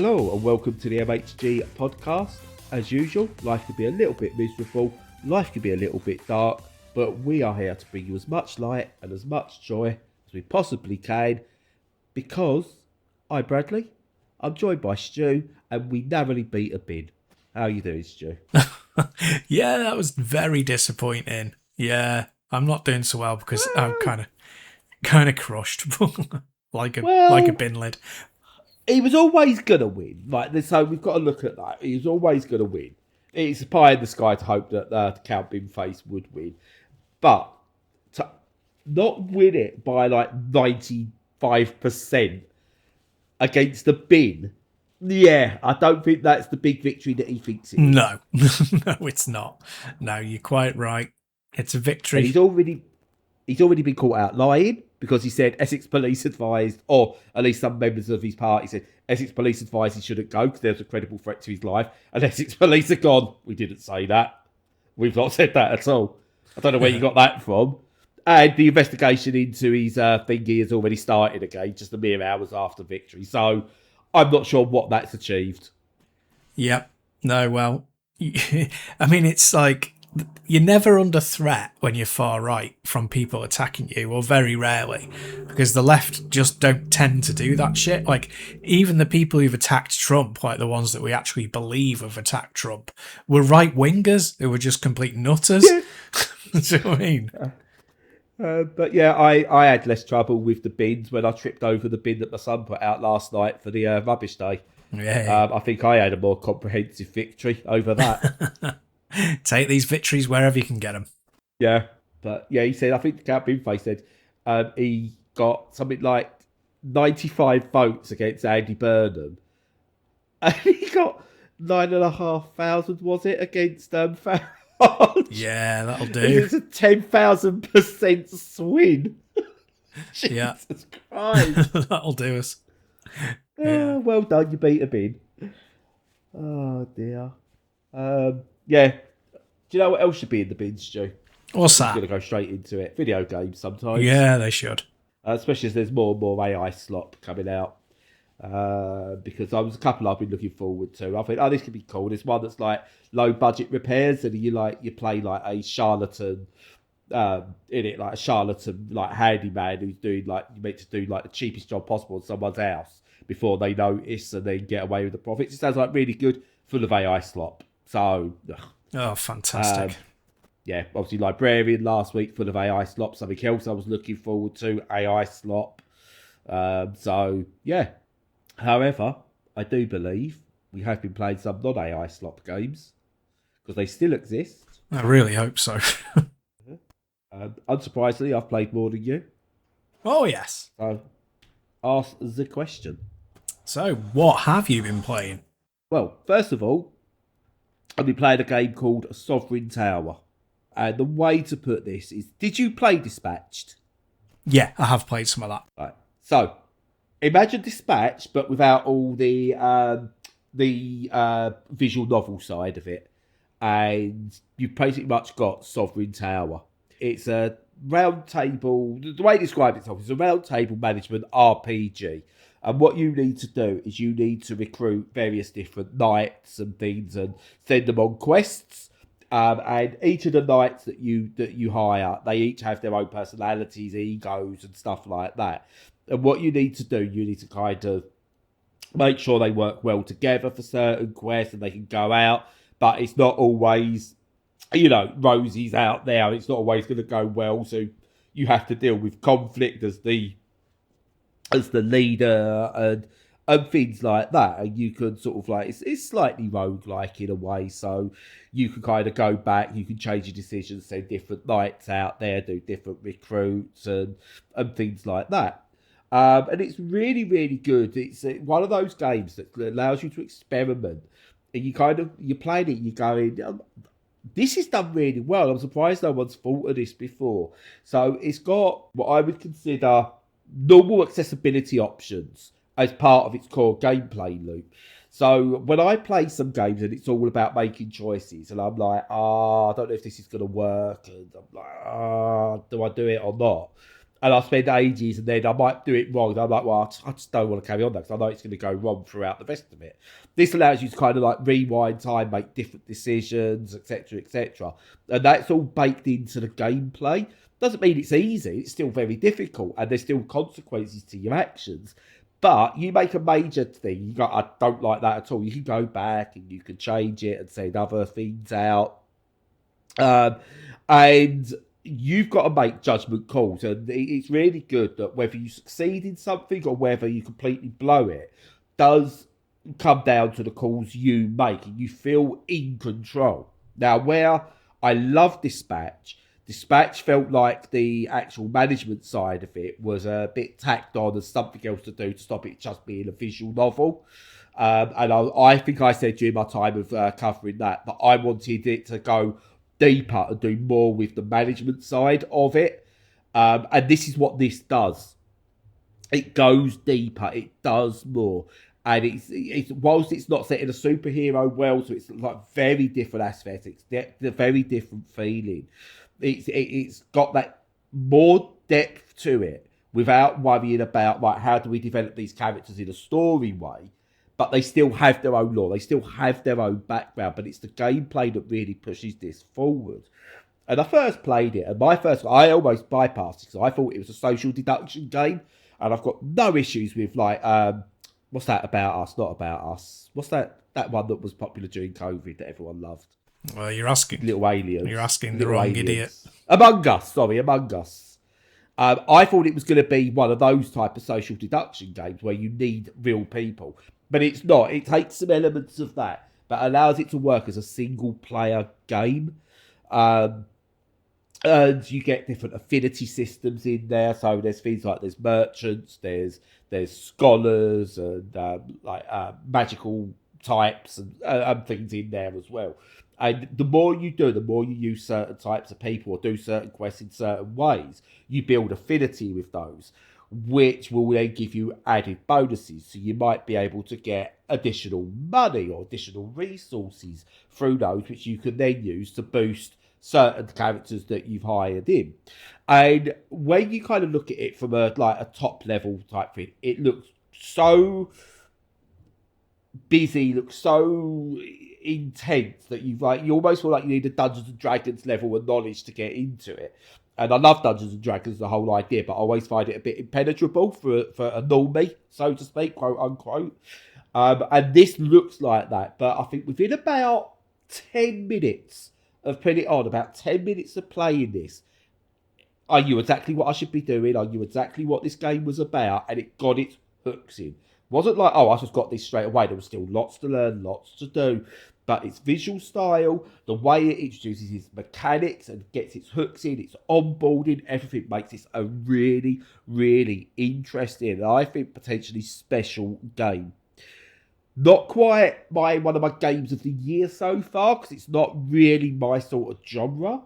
Hello and welcome to the MHG podcast. As usual, life can be a little bit miserable, life can be a little bit dark, but we are here to bring you as much light and as much joy as we possibly can because I'm Bradley, I'm joined by Stu, and we narrowly beat a bin. How are you doing, Stu? Yeah, that was very disappointing. Yeah, I'm not doing so well because I'm kind of crushed, like a bin lid. He was always going to win. So we've got to look at that. He was always going to win. It's pie in the sky to hope that Count Binface would win. But to not win it by like 95% against the bin, yeah, I don't think that's the big victory that he thinks it is. No, no, it's not. No, you're quite right. It's a victory. And he's already been caught out lying because he said Essex Police advised, or at least some members of his party said Essex Police advised he shouldn't go because there's a credible threat to his life. And Essex Police are gone, we didn't say that. We've not said that at all. I don't know where you got that from. And the investigation into his thingy has already started again, just a mere hours after victory. So I'm not sure what that's achieved. Yep. No, well, I mean, it's like you're never under threat when you're far right from people attacking you, or very rarely, because the left just don't tend to do that shit. Like, even the people who've attacked Trump, like the ones that we actually believe have attacked Trump, were right-wingers who were just complete nutters. Yeah. Do you know what I mean? But yeah, I had less trouble with the bins when I tripped over the bin that my son put out last night for the rubbish day. Yeah. I think I had a more comprehensive victory over that. Take these victories wherever you can get them. Yeah, but yeah, he said, I think Count Binface said he got something like 95 votes against Andy Burnham. And he got 9,500, was it, against Farage? Yeah, that'll do. It's a 10,000% swing. Yeah. Jesus Christ. That'll do us. Yeah. Well done, you beat a bin. Oh, dear. Yeah. Do you know what else should be in the bin, Stu? What's that? I'm going to go straight into it. Video games sometimes. Yeah, they should. Especially as there's more and more AI slop coming out. Because there was a couple I've been looking forward to. I think, this could be cool. There's one that's like low budget repairs, and you play like a charlatan in it, like a charlatan like handyman who's doing like you meant to do like the cheapest job possible in someone's house before they notice and then get away with the profits. It sounds like really good, full of AI slop. So, oh, fantastic. Yeah, obviously Librarian last week, full of AI slop. Something else I was looking forward to, AI slop. So, yeah. However, I do believe we have been playing some non-AI slop games because they still exist. I really hope so. Unsurprisingly, I've played more than you. Oh, yes. So, ask the question. So, what have you been playing? Well, first of all, I've been playing a game called Sovereign Tower. And the way to put this is, did you play Dispatched? Yeah, I have played some of that. Right. So, imagine Dispatched, but without all the visual novel side of it. And you've pretty much got Sovereign Tower. It's a round table, the way to describe itself is a round table management RPG. And what you need to do is you need to recruit various different knights and things and send them on quests. And each of the knights that you hire, they each have their own personalities, egos and stuff like that. And what you need to do, you need to kind of make sure they work well together for certain quests and they can go out. But it's not always, roses out there. It's not always going to go well. So you have to deal with conflict as the leader and things like that. And you can sort of like, it's slightly roguelike in a way. So you can kind of go back, you can change your decisions, send different knights out there, do different recruits and things like that. And it's really, really good. It's one of those games that allows you to experiment. And you're playing it, you're going, this is done really well. I'm surprised no one's thought of this before. So it's got what I would consider normal accessibility options as part of its core gameplay loop. So when I play some games and it's all about making choices and I'm like, I don't know if this is going to work. And I'm like, do I do it or not? And I spend ages, and then I might do it wrong. And I'm like, well, I just don't want to carry on that because I know it's going to go wrong throughout the rest of it. This allows you to kind of like rewind time, make different decisions, etc., etc. And that's all baked into the gameplay. Doesn't mean it's easy. It's still very difficult, and there's still consequences to your actions. But you make a major thing, you go, I don't like that at all. You can go back and you can change it and send other things out. And you've got to make judgment calls. And it's really good that whether you succeed in something or whether you completely blow it does come down to the calls you make. And you feel in control. Now, where I love Dispatch felt like the actual management side of it was a bit tacked on as something else to do to stop it just being a visual novel. And I think I said during my time of covering that I wanted it to go deeper and do more with the management side of it. And this is what this does. It goes deeper. It does more. And it's whilst it's not set in a superhero world, so it's like very different aesthetics, very different feeling. It's got that more depth to it without worrying about like how do we develop these characters in a story way, but they still have their own lore, they still have their own background, but it's the gameplay that really pushes this forward. And I first played it, and I almost bypassed it because I thought it was a social deduction game, and I've got no issues with like what's that About Us? Not About Us. What's that one that was popular during COVID that everyone loved? Well, you're asking Little aliens. You're asking the wrong idiot. Among Us. I thought it was going to be one of those type of social deduction games where you need real people, but it's not. It takes some elements of that, but allows it to work as a single player game. And you get different affinity systems in there. So there's things like there's merchants, there's scholars, and magical types and things in there as well. And the more you do, the more you use certain types of people or do certain quests in certain ways, you build affinity with those, which will then give you added bonuses. So you might be able to get additional money or additional resources through those, which you can then use to boost certain characters that you've hired in. And when you kind of look at it from a top level type thing, it looks so busy, looks so intense that you almost feel like you need a Dungeons and Dragons level of knowledge to get into it. And I love Dungeons and Dragons, the whole idea, but I always find it a bit impenetrable for a normie, so to speak, quote unquote. And this looks like that, but I think within about 10 minutes of putting it on, about 10 minutes of playing this, I knew exactly what I should be doing. I knew exactly what this game was about, and it got its hooks in. Wasn't like, I just got this straight away. There was still lots to learn, lots to do. But its visual style, the way it introduces its mechanics and gets its hooks in, its onboarding, everything makes this a really, really interesting and I think potentially special game. Not quite one of my games of the year so far, because it's not really my sort of genre.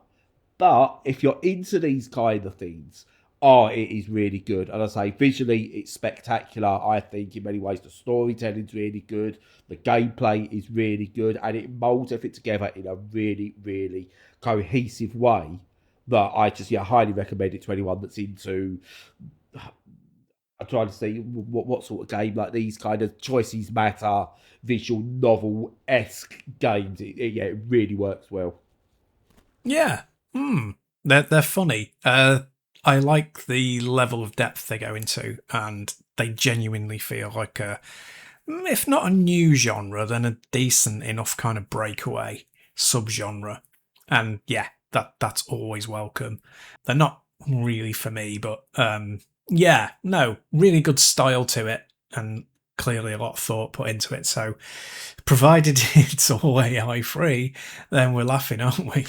But if you're into these kind of things, it is really good. And I say, visually, it's spectacular. I think in many ways the storytelling's really good. The gameplay is really good. And it molds everything together in a really, really cohesive way that I just highly recommend it to anyone that's into... I'm trying to see what sort of game, like these kind of choices matter, visual novel-esque games. It really works well. Yeah. They're funny. I like the level of depth they go into, and they genuinely feel like if not a new genre, then a decent enough kind of breakaway subgenre. And yeah, that's always welcome. They're not really for me, but really good style to it, and clearly a lot of thought put into it. So provided it's all AI free, then we're laughing, aren't we?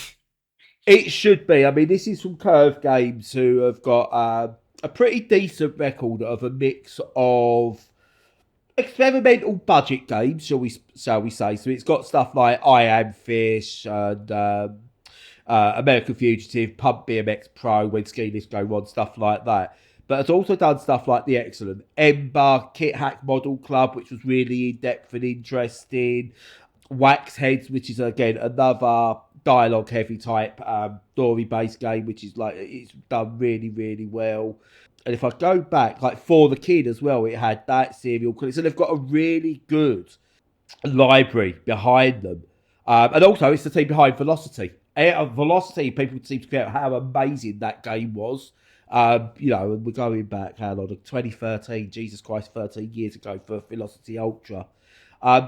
It should be. I mean, this is from Curve Games, who have got a pretty decent record of a mix of experimental budget games, shall we say. So it's got stuff like I Am Fish and American Fugitive, Pump BMX Pro, When Ski Lifts Go On, stuff like that. But it's also done stuff like the excellent Ember, Kit Hack Model Club, which was really in-depth and interesting. Wax Heads, which is, again, another dialogue heavy type story based game, which is like it's done really, really well. And if I go back, like For the Kid as well, it had that serial killer. So they've got a really good library behind them. And also, it's the team behind Velocity. Velocity, people seem to forget how amazing that game was. We're going back, how long? 2013, Jesus Christ, 13 years ago for Velocity Ultra.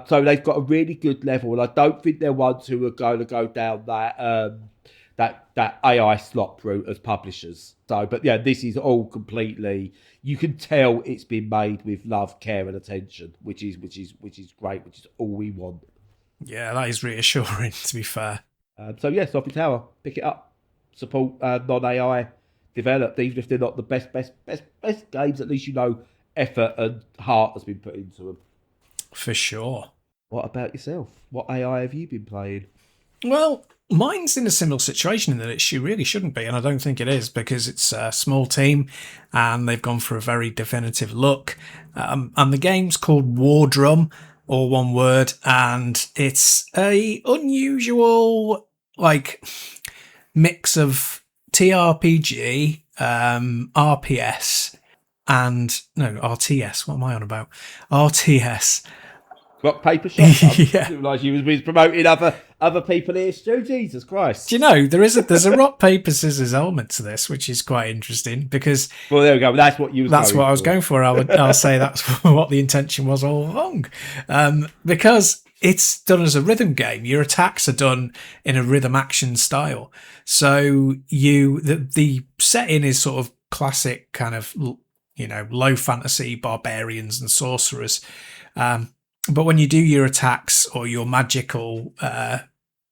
So they've got a really good level, and I don't think they're ones who are going to go down that AI slop route as publishers. So, but yeah, this is all completely. You can tell it's been made with love, care, and attention, which is great. Which is all we want. Yeah, that is reassuring. To be fair. So yeah, Sophie Tower, pick it up. Support non-AI developed, even if they're not the best games. At least you know effort and heart has been put into them. For sure. What about yourself? What AI have you been playing? Well, mine's in a similar situation in that she really shouldn't be, and I don't think it is, because it's a small team and they've gone for a very definitive look. And the game's called Wardrum, all one word, and it's a unusual mix of TRPG, RPS, and RTS. What am I on about? RTS. Rock, paper, shotgun. Yeah. I didn't realise you was promoting other people here, Stu. Jesus Christ. Do you know there's a rock paper scissors element to this, which is quite interesting because. Well, there we go. That's what you. I was going for. I'll say that's what the intention was all along, because it's done as a rhythm game. Your attacks are done in a rhythm action style. So the setting is sort of classic kind of low fantasy barbarians and sorcerers. But when you do your attacks or your magical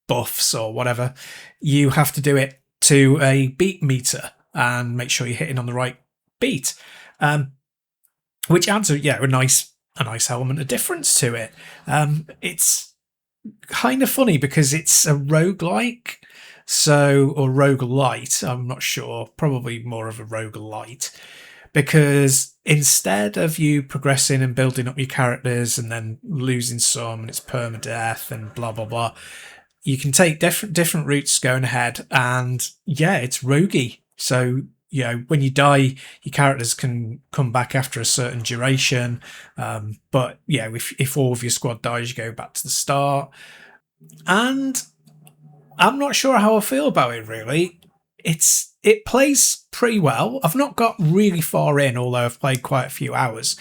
buffs or whatever, you have to do it to a beat meter and make sure you're hitting on the right beat, which adds a nice element of difference to it. It's kind of funny because it's a roguelike, or roguelite. I'm not sure, probably more of a roguelite. Because instead of you progressing and building up your characters and then losing some and it's permadeath and blah, blah, blah, you can take different routes going ahead. And yeah, it's roguey. So, when you die, your characters can come back after a certain duration. But yeah, if all of your squad dies, you go back to the start. And I'm not sure how I feel about it, really. It plays pretty well. I've not got really far in, although I've played quite a few hours.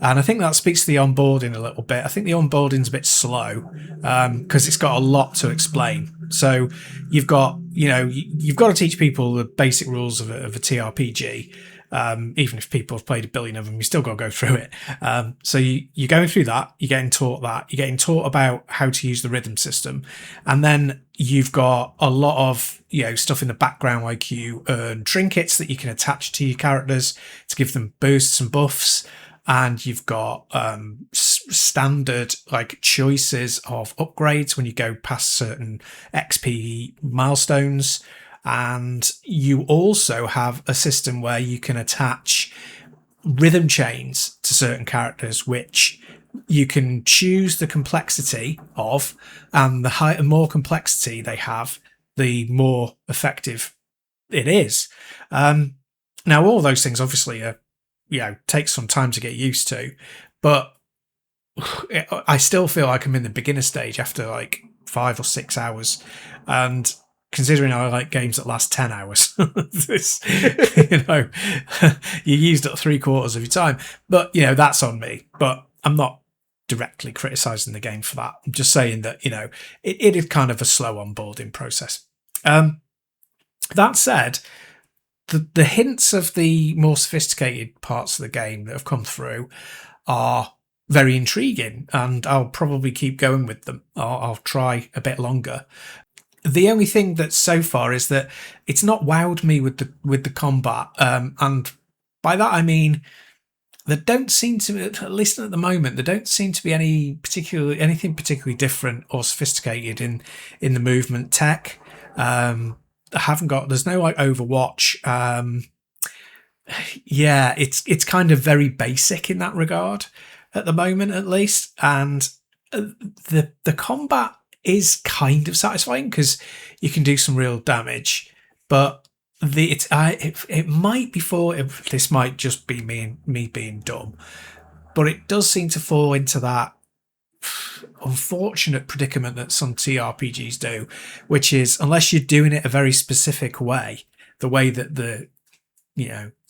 And I think that speaks to the onboarding a little bit. I think the onboarding's a bit slow because it's got a lot to explain. So you've got to teach people the basic rules of a TRPG. Even if people have played a billion of them, you still got to go through it. So you're going through that, you're getting taught that, you're getting taught about how to use the rhythm system. And then you've got a lot of, stuff in the background, like you earn trinkets that you can attach to your characters to give them boosts and buffs. And you've got standard choices of upgrades when you go past certain XP milestones. And you also have a system where you can attach rhythm chains to certain characters, which you can choose the complexity of, and the more complexity they have, the more effective it is. Now, all those things obviously are, take some time to get used to, but I still feel like I'm in the beginner stage after 5 or 6 hours. And considering I like games that last 10 hours, you used up 3/4 of your time. But, that's on me. But I'm not directly criticising the game for that. I'm just saying that, it is kind of a slow onboarding process. That said, the hints of the more sophisticated parts of the game that have come through are very intriguing, and I'll probably keep going with them. I'll try a bit longer. The only thing that so far is that it's not wowed me with the combat, and by that I mean there don't seem to, at least at the moment, there don't seem to be anything particularly different or sophisticated in the movement tech. There's no Overwatch. It's kind of very basic in that regard at the moment, at least, and the combat is kind of satisfying because you can do some real damage, but it might be this might just be me being dumb, but it does seem to fall into that unfortunate predicament that some TRPGs do, which is unless you're doing it a very specific way, the way that the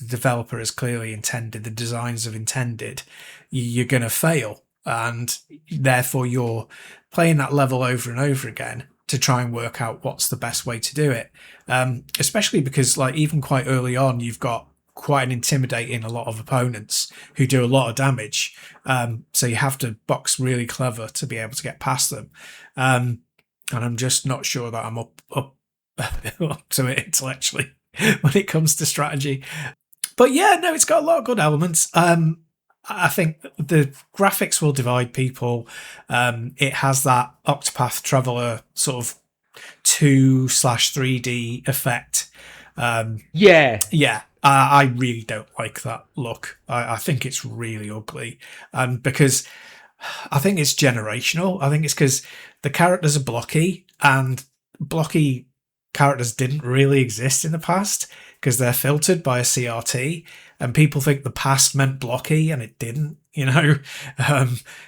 developer has clearly intended, the designers have intended, you're going to fail. And therefore you're playing that level over and over again to try and work out what's the best way to do it. Especially because like even quite early on, you've got quite an intimidating a lot of opponents who do a lot of damage. So you have to box really clever to be able to get past them. And I'm just not sure that I'm up to it intellectually when it comes to strategy. But yeah, no, it's got a lot of good elements. I think the graphics will divide people. It has that Octopath Traveler sort of 2/3D effect. Yeah. I really don't like that look. I think it's really ugly. Because I think it's generational. I think it's because the characters are blocky, and blocky characters didn't really exist in the past because they're filtered by a CRT, and people think the past meant blocky and it didn't,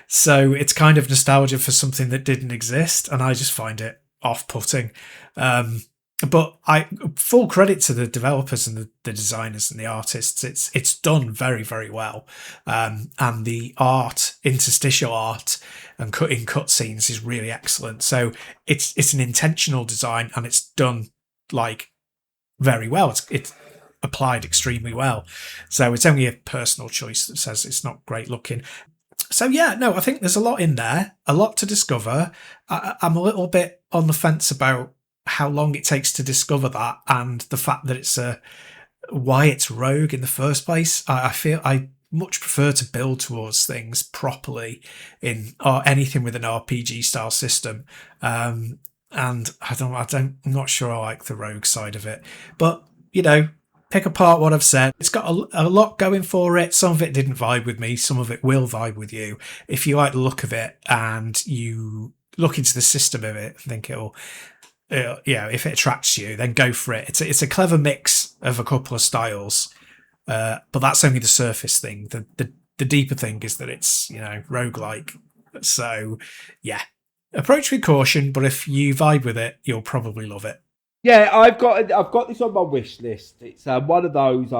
so it's kind of nostalgia for something that didn't exist, and I just find it off-putting. But full credit to the developers and the designers and the artists. It's done very, very well. And the art, interstitial art and cutting cutscenes is really excellent. So it's an intentional design, and it's done like very well. It's applied extremely well. So it's only a personal choice that says it's not great looking. So yeah, no, I think there's a lot in there, a lot to discover. I'm a little bit on the fence about how long it takes to discover that, and the fact that why it's rogue in the first place. I feel I much prefer to build towards things properly or anything with an RPG style system. And I'm not sure I like the rogue side of it, but pick apart what I've said. It's got a lot going for it. Some of it didn't vibe with me. Some of it will vibe with you. If you like the look of it and you look into the system of it, I think if it attracts you, then go for it. It's a clever mix of a couple of styles, but that's only the surface thing. The deeper thing is that it's roguelike. So yeah, approach with caution, but if you vibe with it, you'll probably love it. Yeah, I've got this on my wish list. It's one of those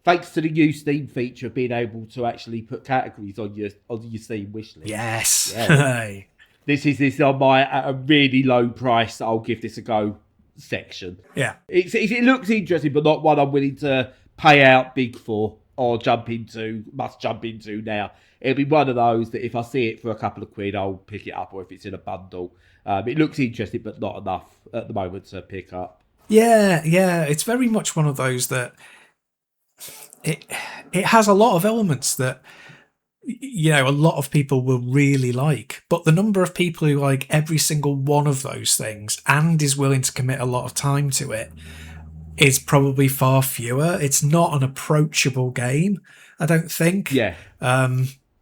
thanks to the new Steam feature of being able to actually put categories on your Steam wish list. Yes. Yeah. This is on my at a really low price. I'll give this a go section. Yeah, it looks interesting, but not one I'm willing to pay out big for or must jump into now. It'll be one of those that if I see it for a couple of quid, I'll pick it up, or if it's in a bundle. It looks interesting, but not enough at the moment to pick up. Yeah, it's very much one of those that it has a lot of elements that a lot of people will really like, but the number of people who like every single one of those things and is willing to commit a lot of time to it is probably far fewer. It's not an approachable game, I don't think. Yeah.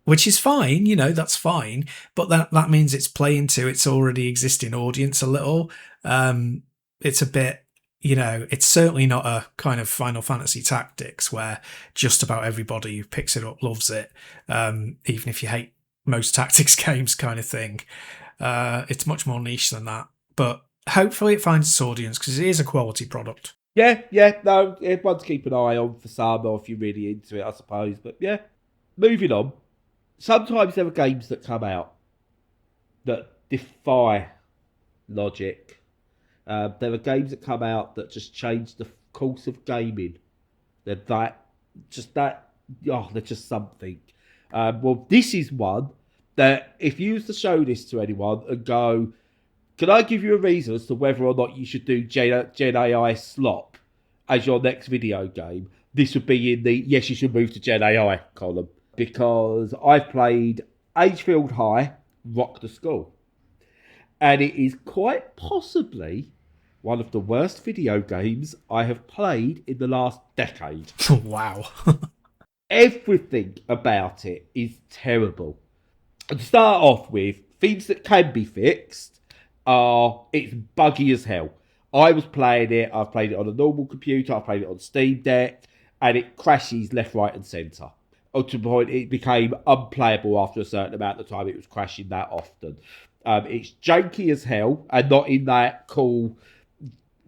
Which is fine, that's fine, but that means it's playing to its already existing audience a little. It's a bit, it's certainly not a kind of Final Fantasy Tactics where just about everybody who picks it up loves it, even if you hate most tactics games kind of thing. It's much more niche than that, but hopefully it finds its audience because it is a quality product. Yeah, no, one to keep an eye on for some, or if you're really into it, I suppose. But yeah, moving on. Sometimes there are games that come out that defy logic. There are games that come out that just change the course of gaming. They're just something. Well, this is one that if you was to show this to anyone and go, can I give you a reason as to whether or not you should do Gen AI slop as your next video game? This would be in the yes, you should move to Gen AI column. Because I've played Agefield High, Rock the School. And it is quite possibly one of the worst video games I have played in the last decade. Wow. Everything about it is terrible. And to start off with, things that can be fixed it's buggy as hell. I've played it on a normal computer, I've played it on Steam Deck, and it crashes left, right, and centre. Up to the point it became unplayable after a certain amount of time. It was crashing that often. It's janky as hell, and not in that cool,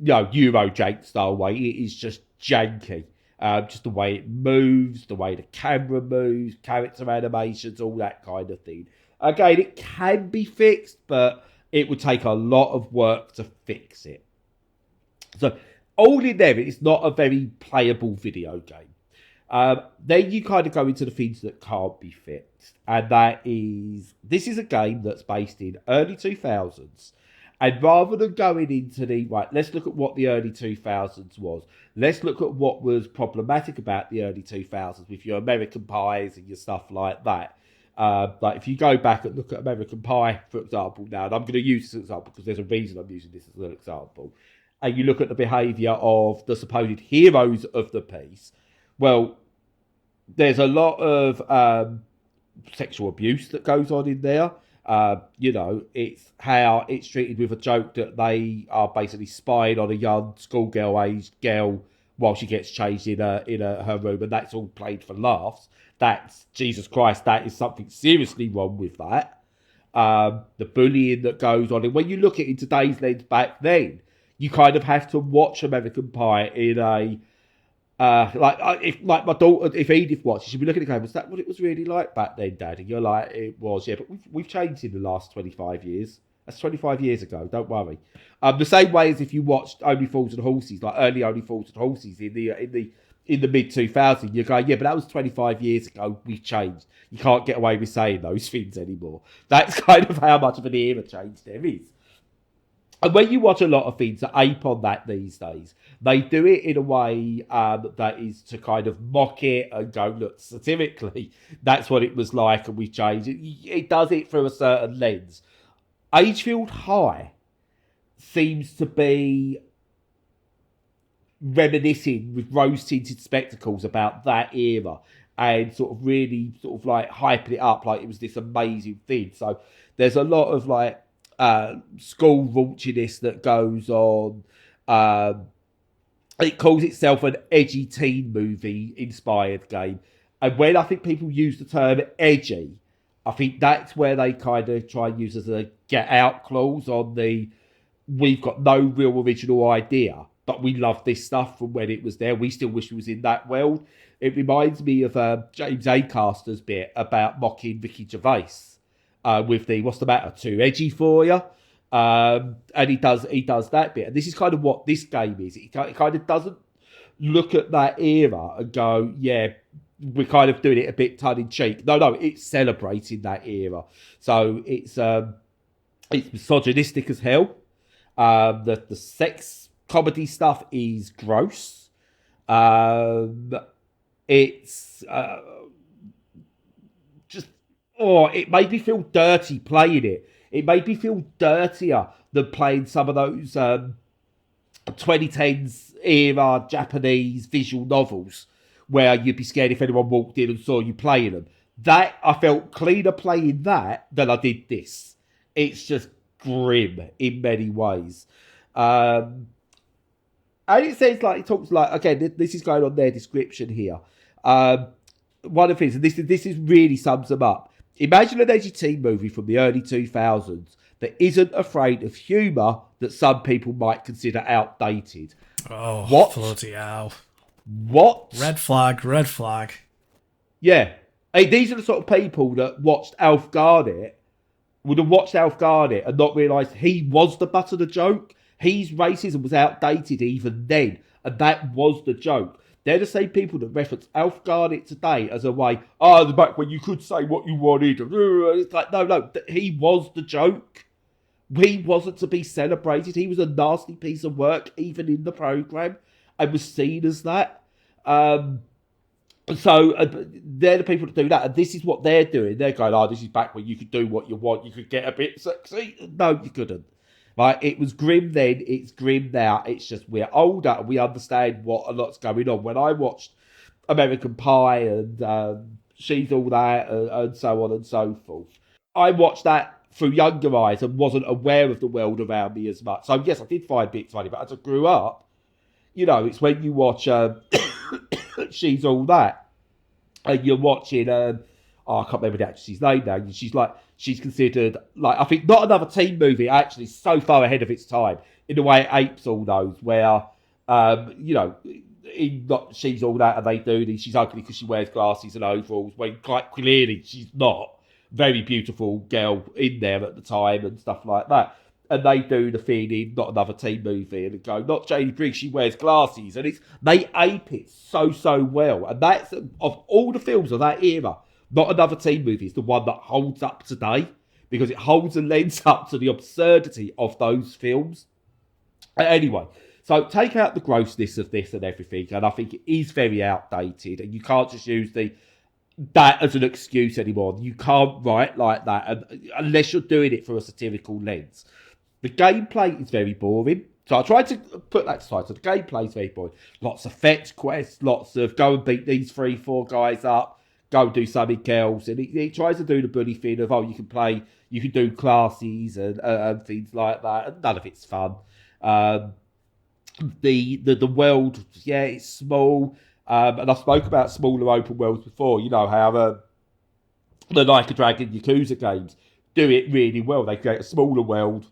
Euro jank style way. It is just janky. Just the way it moves, the way the camera moves, character animations, all that kind of thing. Again, it can be fixed, but it would take a lot of work to fix it. So, all in there, it's not a very playable video game. Then you kind of go into the things that can't be fixed. And this is a game that's based in early 2000s. And rather than going into let's look at what the early 2000s was. Let's look at what was problematic about the early 2000s with your American Pies and your stuff like that. Like if you go back and look at American Pie, for example, now, and I'm going to use this as an example because there's a reason I'm using this as an example, and you look at the behaviour of the supposed heroes of the piece, well, there's a lot of sexual abuse that goes on in there. It's how it's treated with a joke that they are basically spying on a young schoolgirl-aged girl while she gets changed in her room, and that's all played for laughs. That's, Jesus Christ, that is something seriously wrong with that. The bullying that goes on. And when you look at it in today's lens back then, you kind of have to watch American Pie in a... if my daughter, if Edith watched, she'd be looking at it going, was that what it was really like back then, Dad? And you're like, it was, yeah, but we've changed in the last 25 years. That's 25 years ago, don't worry. The same way as if you watched Only Fools and Horses, like early Only Fools and Horses in the mid 2000s, you're going, yeah, but that was 25 years ago. We've changed. You can't get away with saying those things anymore. That's kind of how much of an era change there is. And when you watch a lot of things that ape on that these days, they do it in a way that is to kind of mock it and go, look, satirically, that's what it was like and we've changed it. It does it through a certain lens. Agefield High seems to be reminiscing with rose-tinted spectacles about that era and sort of really sort of like hyping it up like it was this amazing thing. So there's a lot of like school raunchiness that goes on. It calls itself an edgy teen movie inspired game. And when I think people use the term edgy, I think that's where they kind of try and use as a get out clause on we've got no real original idea, but we love this stuff from when it was there. We still wish it was in that world. It reminds me of James Acaster's bit about mocking Ricky Gervais with the "What's the matter? Too edgy for you?" And he does that bit. And this is kind of what this game is. It kind of doesn't look at that era and go, yeah, we're kind of doing it a bit tongue-in-cheek. No, it's celebrating that era. So it's misogynistic as hell. The sex comedy stuff is gross. It's it made me feel dirty playing it. It made me feel dirtier than playing some of those 2010s era Japanese visual novels where you'd be scared if anyone walked in and saw you playing them. That, I felt cleaner playing that than I did this. It's just grim in many ways. And it says, like, it talks like, again, this is going on their description here. One of the things, and this is really sums them up. Imagine an edgy teen movie from the early 2000s that isn't afraid of humour that some people might consider outdated. Oh, what? Bloody hell. What? Red flag. Yeah. Hey, these are the sort of people that watched Alf Garnett, would have watched Alf Garnett and not realised he was the butt of the joke. His racism was outdated even then, and that was the joke. They're the same people that reference Alf Garnett today as a way, back when you could say what you wanted. It's like, no, he was the joke. He wasn't to be celebrated. He was a nasty piece of work, even in the programme, and was seen as that. So they're the people that do that, and this is what they're doing. They're going, this is back when you could do what you want. You could get a bit sexy. No, you couldn't. Right? It was grim then, it's grim now. It's just we're older and we understand what a lot's going on. When I watched American Pie and She's All That and so on and so forth, I watched that through younger eyes and wasn't aware of the world around me as much. So yes, I did find bits funny, but as I grew up, it's when you watch She's All That, and you're watching I can't remember the actress's name now. She's considered, like, I think not another teen movie, actually so far ahead of its time in the way it apes all those, where She's All That, and they do this. She's ugly because she wears glasses and overalls, when quite clearly she's not. Very beautiful girl in there at the time and stuff like that. And they do the thing in Not Another Teen Movie and go, not Janie Briggs, she wears glasses. And they ape it so well. And that's, of all the films of that era, Not Another Teen Movie is the one that holds up today, because it holds and lends up to the absurdity of those films. Anyway, so take out the grossness of this and everything, and I think it is very outdated, and you can't just use that as an excuse anymore. You can't write like that unless you're doing it through a satirical lens. The gameplay is very boring. So I tried to put that aside. So the gameplay is very boring. Lots of fetch quests, lots of go and beat these 3-4 guys up, go and do something else. And it tries to do the bully thing of, you can do classes and things like that. And none of it's fun. The world, yeah, it's small. And I spoke about smaller open worlds before. How the Like a Dragon Yakuza games do it really well. They create a smaller world,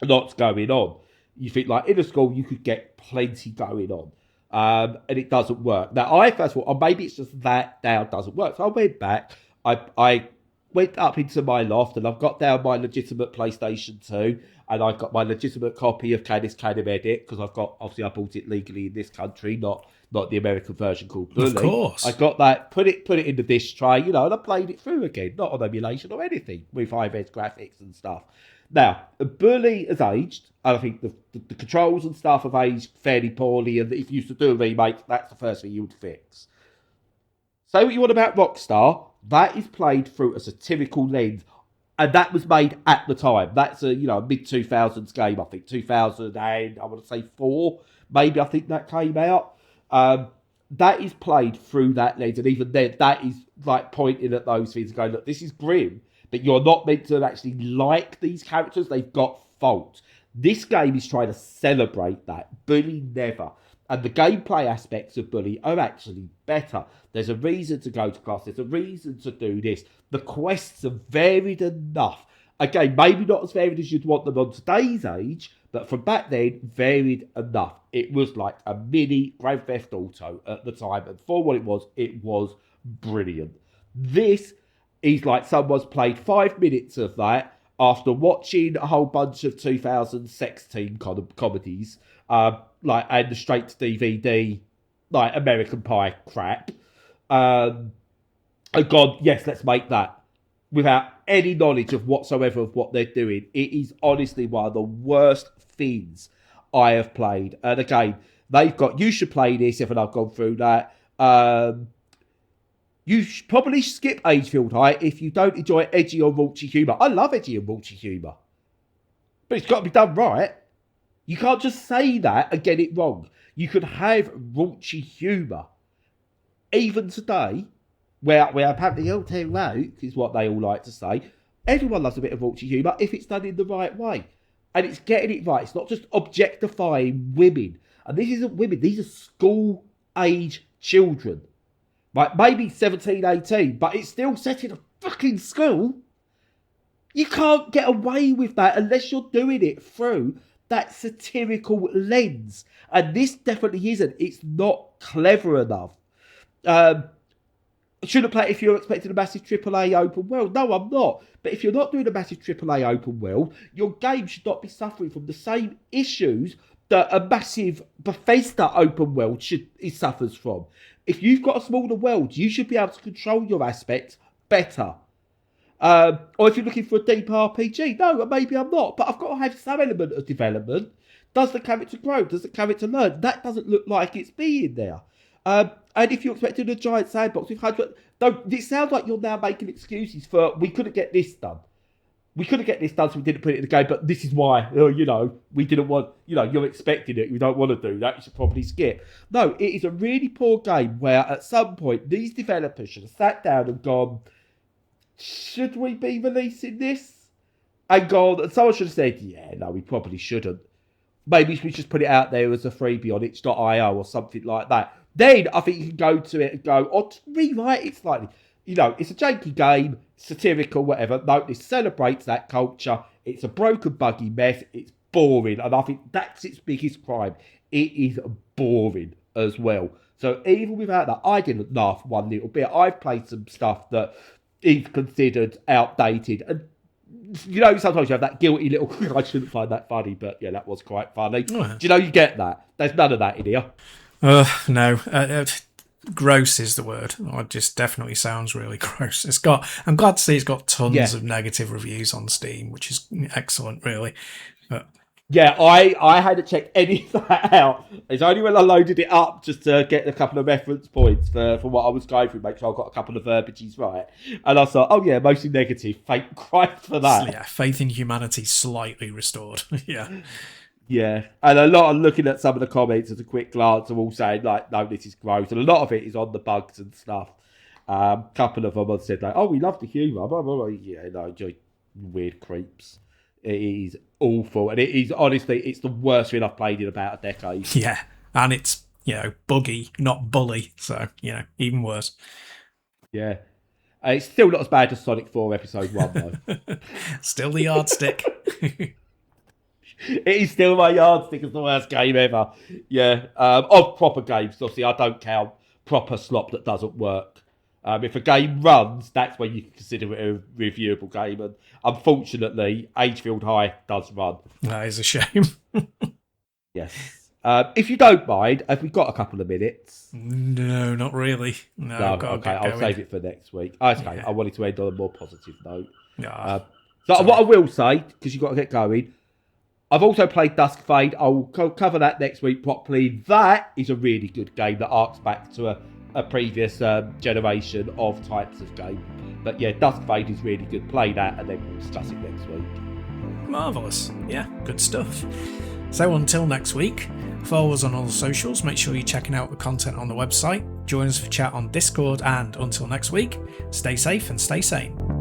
lots going on. You think, like, in a school, you could get plenty going on. And it doesn't work. Now, I first thought, maybe it's just that now doesn't work. So I went back. I went up into my loft, and I've got down my legitimate PlayStation 2, and I've got my legitimate copy of Canis Canem Edit, because I bought it legally in this country, not the American version called Bully. Of course. I got that, put it in the disc tray, and I played it through again, not on emulation or anything, with high-res graphics and stuff. Now, Bully has aged, and I think the controls and stuff have aged fairly poorly, and if you used to do a remake, that's the first thing you would fix. Say what you want about Rockstar, that is played through a satirical lens, and that was made at the time. That's a mid-2000s game, I think, 2000 and I want to say 4, maybe I think that came out. That is played through that lens, and even then, that is like pointing at those things and going, look, this is grim, but you're not meant to actually like these characters. They've got faults. This game is trying to celebrate that. Bully never. And the gameplay aspects of Bully are actually better. There's a reason to go to class. There's a reason to do this. The quests are varied enough. Again, maybe not as varied as you'd want them on today's age, but from back then, varied enough. It was like a mini Grand Theft Auto at the time. And for what it was brilliant. This is like someone's played 5 minutes of that after watching a whole bunch of 2000 sex team comedies, and the straight to DVD, like American Pie crap. And gone, yes, let's make that. Without any knowledge of whatsoever of what they're doing. It is honestly one of the worst things I have played. And again, you should play this if I've gone through that. You should probably skip Agefield High if you don't enjoy edgy or raunchy humour. I love edgy and raunchy humour. But it's got to be done right. You can't just say that and get it wrong. You could have raunchy humour. Even today, where apparently all too woke is what they all like to say, everyone loves a bit of raunchy humour if it's done in the right way. And it's getting it right. It's not just objectifying women. And this isn't women. These are school-age children. Like, maybe 17, 18, but it's still set in a fucking school. You can't get away with that unless you're doing it through that satirical lens. And this definitely isn't. It's not clever enough. Shouldn't play it if you're expecting a massive AAA open world. No, I'm not. But if you're not doing a massive AAA open world, your game should not be suffering from the same issues that a massive Bethesda open world suffers from. If you've got a smaller world, you should be able to control your aspects better. Or if you're looking for a deep RPG, no, maybe I'm not. But I've got to have some element of development. Does the character grow? Does the character learn? That doesn't look like it's being there. And if you're expecting a giant sandbox with hundreds... No, it sounds like you're now making excuses for, we couldn't get this done. We couldn't get this done, so we didn't put it in the game, but this is why, we didn't want, you're expecting it, you don't want to do that, you should probably skip. No, it is a really poor game where at some point these developers should have sat down and gone, should we be releasing this? and gone, and someone should have said, yeah, no, we probably shouldn't. Maybe we just put it out there as a freebie on itch.io or something like that. Then I think you can go to it and go, or rewrite it slightly. You know, it's a janky game, satirical, whatever. No, this celebrates that culture. It's a broken, buggy mess. It's boring. And I think that's its biggest crime. It is boring as well. So even without that, I didn't laugh one little bit. I've played some stuff that is considered outdated. And, you know, sometimes you have that guilty little, I shouldn't find that funny, but yeah, that was quite funny. Oh. Do you know you get that? There's none of that in here. No. Gross is the word. It just definitely sounds really gross. I'm glad to see it's got tons of negative reviews on Steam, which is excellent, really. But yeah, I hadn't checked any of that out. It's only when I loaded it up just to get a couple of reference points for what I was going through, make sure I got a couple of verbiages right. And I thought, oh yeah, mostly negative. Thank Christ for that. Yeah, faith in humanity slightly restored. Yeah. Yeah, and a lot of looking at some of the comments as a quick glance are all saying, like, no, this is gross. And a lot of it is on the bugs and stuff. A couple of them have said, like, oh, we love the humour. Blah, blah, blah. Yeah, no, weird creeps. It is awful. And it is, honestly, it's the worst thing I've played in about a decade. Yeah, and it's, buggy, not bully. So, even worse. Yeah. It's still not as bad as Sonic 4 Episode 1, though. Still the yardstick. It is still my yardstick as the worst game ever. Yeah. Of proper games, obviously, I don't count proper slop that doesn't work. If a game runs, that's when you can consider it a reviewable game. And unfortunately, Agefield High does run. That is a shame. Yes. If you don't mind, have we got a couple of minutes? No, not really. No, okay, I'll save it for next week. Okay, yeah. I wanted to end on a more positive note. So what I will say, because you've got to get going, I've also played Dusk Fade. I'll cover that next week properly. That is a really good game that arcs back to a previous generation of types of game. But yeah, Dusk Fade is really good. Play that and then we'll discuss it next week. Marvellous. Yeah, good stuff. So until next week, follow us on all the socials. Make sure you're checking out the content on the website. Join us for chat on Discord. And until next week, stay safe and stay sane.